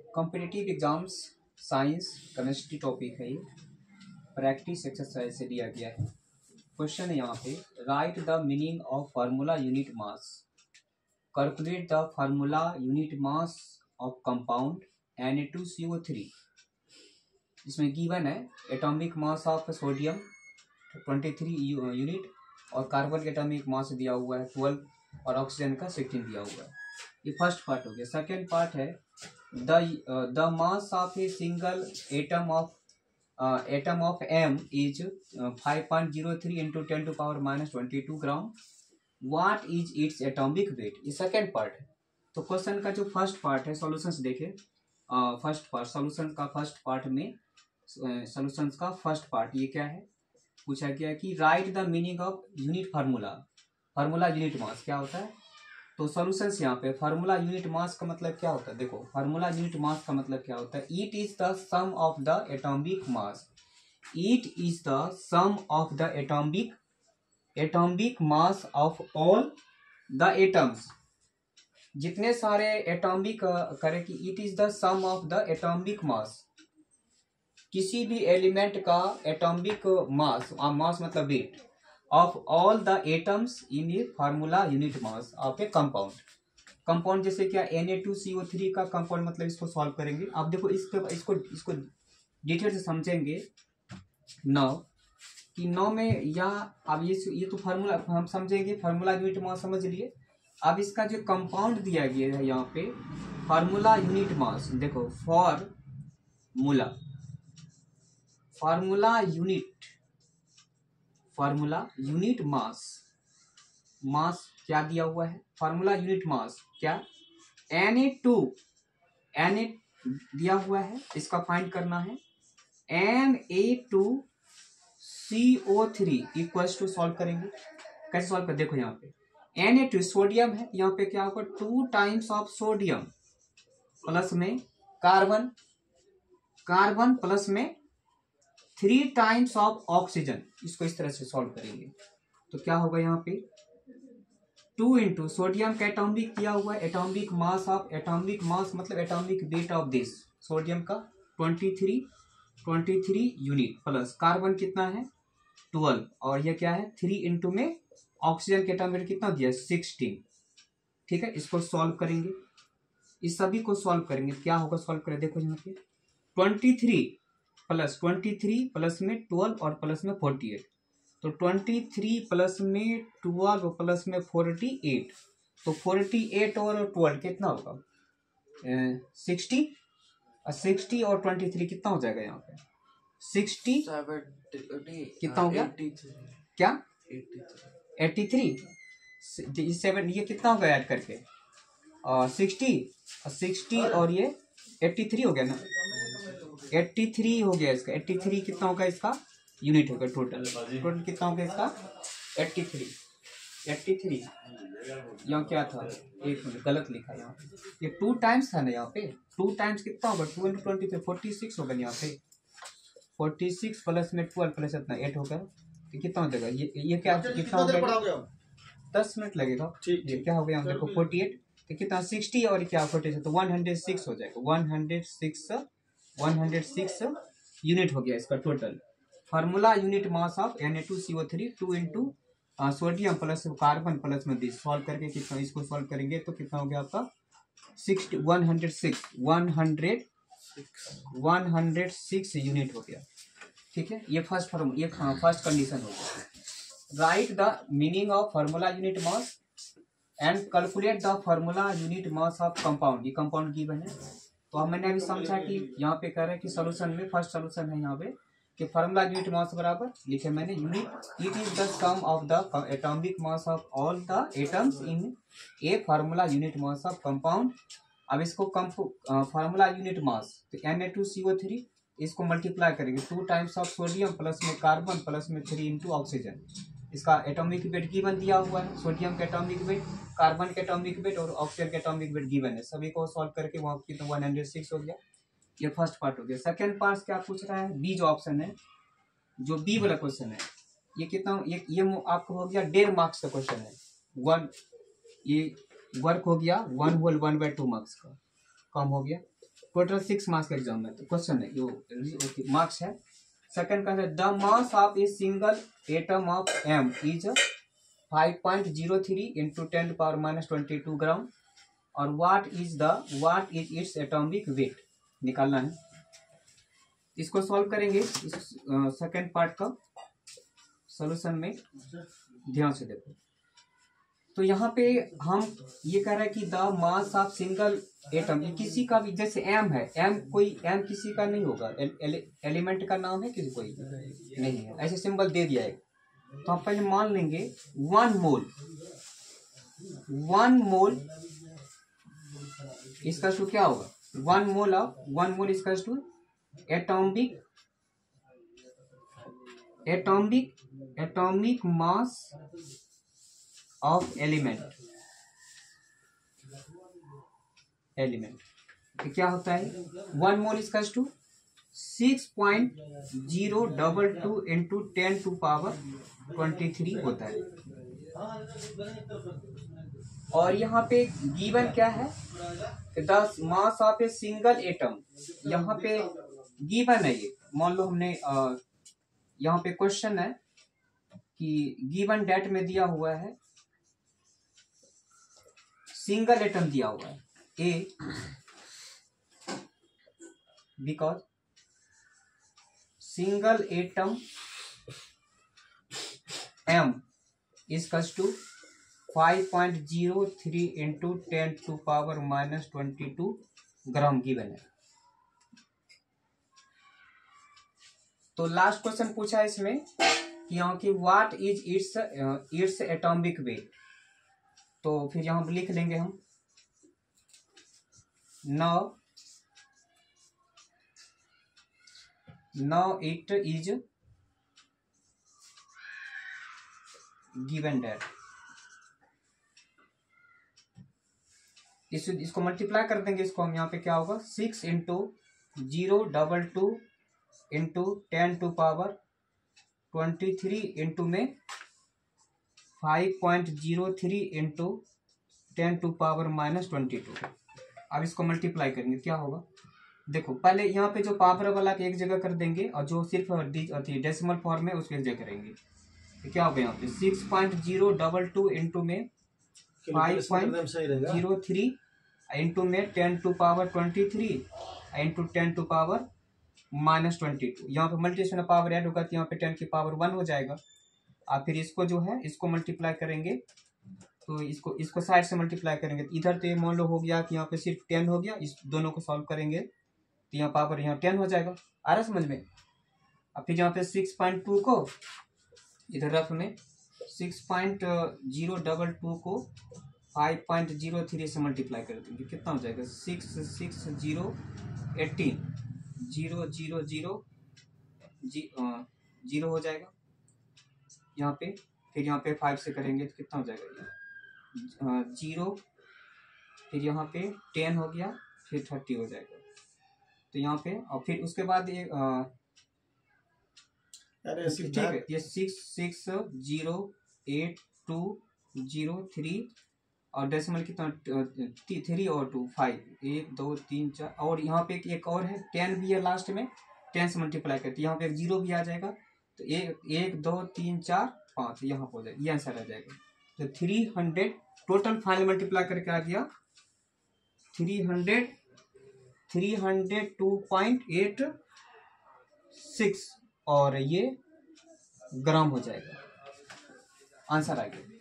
Competitive exams science chemistry topic है ये, practice exercise से दिया गया है। क्वेश्चन है यहाँ पे, right the meaning of formula unit mass, calculate the formula unit mass of compound Na2CO3। इसमें गिवन है atomic mass of sodium 23 unit और कार्बन के एटॉमिक मास दिया हुआ है 12 और ऑक्सीजन का 16 दिया हुआ है। ये फर्स्ट पार्ट हो गया। सेकेंड पार्ट है the mass of a single atom of M is 5.03 into 10⁻22 gram. What is its atomic wait? ये सेकेंड पार्ट है। तो क्वेश्चन का जो फर्स्ट पार्ट है सॉल्यूशंस देखे, फर्स्ट पार्ट सॉल्यूशन का फर्स्ट पार्ट में सॉल्यूशंस का फर्स्ट पार्ट ये क्या है, पूछा गया कि right the meaning of unit formula, formula unit मास क्या होता है। तो सॉल्यूशंस यहाँ पे फार्मूला यूनिट मास का मतलब क्या होता है, देखो फार्मूला यूनिट मास का मतलब क्या होता है, it is the sum of the atomic mass, it is the sum of the atomic mass of all the atoms, जितने सारे एटॉमिक करे कि it is the sum of the atomic mass, किसी भी एलिमेंट का एटॉमिक मास, मास मतलब weight of all the atoms in a formula unit mass of a compound. Compound जैसे क्या Na2CO3 का कंपाउंड मतलब इसको सॉल्व करेंगे। आप देखो इसको डिटेल से समझेंगे नौ कि नौ में या अब ये तो फार्मूला हम समझेंगे, फार्मूला यूनिट मास समझ लिए। अब इसका जो कंपाउंड दिया गया है यहाँ पे फार्मूला यूनिट मास, देखो फार्मूला यूनिट मास क्या दिया हुआ है, फार्मूला यूनिट मास क्या Na दिया हुआ है, इसका फाइंड करना है। Na2CO3 इक्वल्स टू सॉल्व करेंगे। कैसे सॉल्व कर, देखो यहाँ पे Na2 सोडियम है, यहाँ पे क्या होगा 2 टाइम्स ऑफ सोडियम प्लस में कार्बन प्लस में 3 टाइम्स ऑफ ऑक्सीजन। इसको इस तरह से सॉल्व करेंगे तो क्या होगा यहाँ पे 2 इंटू सोडियम का एटॉमिक दिया हुआ है, एटॉमिक मास मतलब atomic weight of this sodium का 23 यूनिट प्लस कार्बन कितना है 12 और ये क्या है 3 इंटू में ऑक्सीजन के एटॉमिक कितना दिया 16। ठीक है, इसको सॉल्व करेंगे, इस सभी को सॉल्व करेंगे। क्या होगा सॉल्व करें, देखो यहाँ पे 23 प्लस में 12 और प्लस में 48, तो 23 प्लस में 12 प्लस में 48, तो 48 और 12 कितना होगा 60 और 23 कितना हो जाएगा यहाँ पे 60 कितना हो गया क्या 83 7 ये कितना होगा ऐड करके 60 और ये 83 हो गया ना, 83 हो गया इसका, 83 कितना होगा इसका यूनिट होगा टोटल कितना होगा इसका 83 यहाँ क्या था, एक मिनट गलत लिखा यहाँ पे, ये 2 टाइम्स था ना यहाँ पे, 2 टाइम्स कितना होगा 2 इंटू 23 46 होगा यहाँ पे, 46 प्लस में 12 प्लस इतना 8 होगा, तो कितना हो जाएगा ये क्या कितना हो गया 10 मिनट लगेगा। ये क्या हो गया देखो 48 तो कितना 60 और क्या 46 तो 106 हो जाएगा, 106 यूनिट हो गया इसका total. Formula unit mass of Na2CO3 2 into sodium plus carbon plus में दिस सॉल्व करके कितना, इसको सॉल्व करेंगे तो कितना हो गया आपका 106 यूनिट हो गया। ठीक है, ये फर्स्ट कंडीशन हो गया। Right the meaning of formula unit mass and calculate the formula unit mass of compound. ये कंपाउंड गिवन है, तो मैंने अभी समझा कि यहाँ पे कह रहे हैं कि सॉल्यूशन में फर्स्ट सॉल्यूशन है यहाँ पे कि फार्मूला यूनिट मास बराबर लिखे मैंने unit it is the sum of the atomic mass of all the atoms in a formula unit mass of compound. अब इसको फार्मूला यूनिट मास तो Na2CO3 इसको मल्टीप्लाई करेंगे 2 टाइम्स ऑफ सोडियम प्लस में कार्बन प्लस में 3 इंटू ऑक्सीजन। इसका atomic weight given दिया हुआ है, सोडियम का एटॉमिक वेट, कार्बन का एटॉमिक वेट और ऑक्सीजन का एटॉमिक वेट गिवन है, सभी को सॉल्व करके वहाँ की तो 106 हो गया। ये फर्स्ट पार्ट हो गया। सेकंड पार्ट क्या पूछ रहा है, बी जो ऑप्शन है, जो बी वाला क्वेश्चन है ये कितना ये आपको हो गया 1.5 मार्क्स का क्वेश्चन है, 1 ये वर्क हो गया 1 होल 1/2 मार्क्स का कम हो गया। टोटल 6 मार्क्स का एग्जाम है, तो क्वेश्चन है जो मार्क्स है। सेकंड का है the mass of a single atom of M is 5.03 into 10⁻22 gram और what is its atomic weight निकालना है। इसको सॉल्व करेंगे इस सेकंड पार्ट का सॉल्यूशन में, ध्यान से देखो। तो यहाँ पे हम ये कह रहे हैं कि the mass of single atom, किसी का भी, जैसे एम है, एम किसी का नहीं होगा, एलिमेंट का नाम है किसी कोई नहीं है, ऐसे सिंबल दे दिया है। तो हम पहले मान लेंगे 1 मोल इसका टू क्या होगा, 1 मोल इसका to atomic mass of element तो क्या होता है 1 मोल इसका टू 6.022 इंटू 10⁻23 होता है। और यहाँ पे गिवन क्या है, the mass of a single atom, यहाँ पे गिवन है ये, मान लो हमने यहाँ पे क्वेश्चन है कि गिवन डेट में दिया हुआ है, सिंगल एटम दिया हुआ है A, because single atom M is to 5.03 into 10⁻22 gram given है। तो लास्ट क्वेश्चन पूछा है इसमें कि यहाँ की what is its atomic wait. तो फिर यहाँ लिख लेंगे हम now it is given that, इसको मल्टीप्लाई कर देंगे, इसको हम यहाँ पे क्या होगा 6 इंटू 022 इंटू 10⁻23 इंटू में 5.03 इंटू 10⁻22। अब इसको मल्टीप्लाई करेंगे क्या होगा, देखो पहले यहाँ पे जो पावर वाला एक जगह कर देंगे और जो सिर्फ डेसिमल फॉर्म में उसको एक जगह करेंगे। तो क्या होगा यहाँ पे 6.022 इंटू में 5.03 इंटू में 10⁻23 इंटू 10⁻22। यहाँ पे मल्टीप्लिकेशन पावर ऐड होगा तो यहाँ पे 10⁻1 हो जाएगा। और फिर इसको जो है इसको मल्टीप्लाई करेंगे, तो इसको साइड से मल्टीप्लाई करेंगे, तो इधर तो ये मान लो हो गया कि यहाँ पे सिर्फ 10 हो गया, इस दोनों को सॉल्व करेंगे तो यहाँ पावर यहाँ 10 हो जाएगा। आ रहा समझ में। अब फिर यहाँ पे 6.2 को इधर रफ में 6.022 को 5.03 से मल्टीप्लाई कर देंगे, कितना हो जाएगा 66018 0 हो जाएगा यहाँ पे। फिर यहाँ पे 5 से करेंगे तो कितना हो जाएगा 0, फिर यहाँ पे 10 हो गया, फिर 30 हो जाएगा। तो यहाँ पे और फिर उसके बाद ये ठीक है, ये 6608203 और डेसिमल कितना 3 और 2 5 1 2 3 4 और यहाँ पे एक और है 10 भी है लास्ट में, 10 से मल्टीप्लाई करते यहाँ पे एक 0 भी आ जाएगा, तो 1 2 3 4 5 यहाँ हो जाएगा, ये आंसर आ जाएगा। तो 300 टोटल फाइनल मल्टीप्लाई करके आ गया 302.86 और ये ग्राम हो जाएगा, आंसर आ गया।